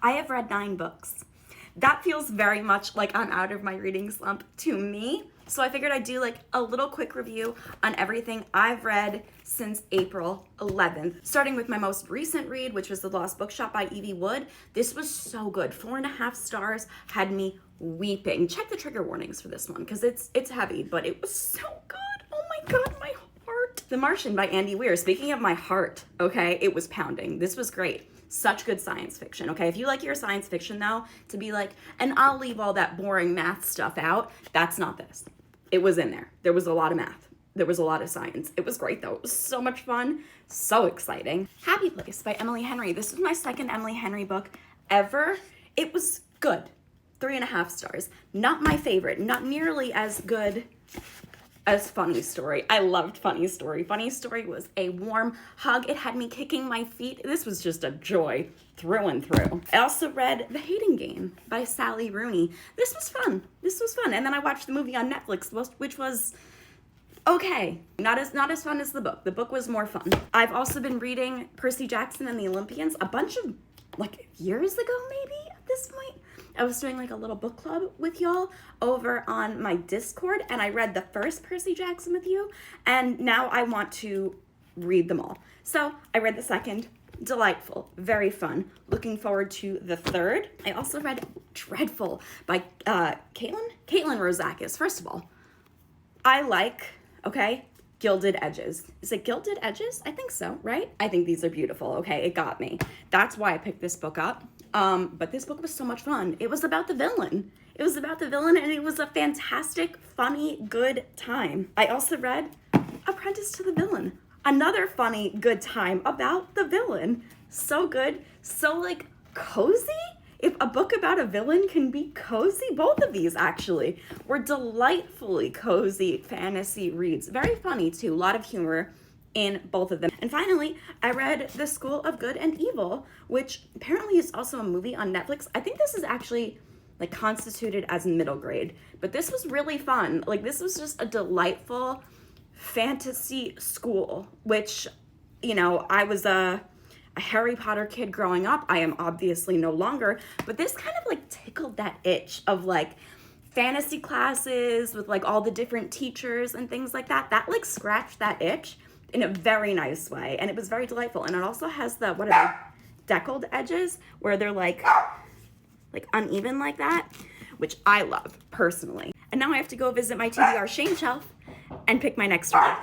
I have read 9 books. That feels very much like I'm out of my reading slump to me. So I figured I'd do like a little quick review on everything I've read since April 11th. Starting with my most recent read, which was The Lost Bookshop by Evie Wood. This was so good. 4.5 stars, had me weeping. Check the trigger warnings for this one because it's heavy, but it was so good. Oh my God, my heart. The Martian by Andy Weir. Speaking of my heart, okay, it was pounding. This was great. Such good science fiction, okay? If you like your science fiction though, to be like, and I'll leave all that boring math stuff out, that's not this. It was in there. There was a lot of math. There was a lot of science. It was great though. It was so much fun, so exciting. Happy Place by Emily Henry. This was my second Emily Henry book ever. It was good. 3.5 stars. Not my favorite, not nearly as good as Funny Story. I loved Funny Story. Funny Story was a warm hug. It had me kicking my feet. This was just a joy through and through. I also read The Hating Game by Sally Rooney. This was fun. This was fun. And then I watched the movie on Netflix, which was okay. Not as fun as the book. The book was more fun. I've also been reading Percy Jackson and the Olympians a bunch of like years ago maybe at this point. I was doing like a little book club with y'all over on my Discord, and I read the first Percy Jackson with you, and now I want to read them all. So I read the second. Delightful, very fun. Looking forward to the third. I also read Dreadful by Caitlin Rosakis. First of all, I like, okay, Gilded Edges. Is it Gilded Edges? I think so, right? I think these are beautiful, okay? It got me. That's why I picked this book up. But this book was so much fun. It was about the villain. It was about the villain, and it was a fantastic, funny, good time. I also read Apprentice to the Villain. Another funny, good time about the villain. So good, so like cozy. If a book about a villain can be cozy, both of these actually were delightfully cozy fantasy reads. Very funny too, a lot of humor in both of them. And finally, I read The School of Good and Evil, which apparently is also a movie on Netflix. I think this is actually like constituted as middle grade, but this was really fun. Like this was just a delightful fantasy school, which, you know, I was a Harry Potter kid growing up. I am obviously no longer, but this kind of like tickled that itch of like fantasy classes with like all the different teachers and things like that. That like scratched that itch in a very nice way, and it was very delightful. And it also has the, what are they, deckled edges where they're like uneven like that, which I love personally. And now I have to go visit my TBR shame shelf and pick my next one.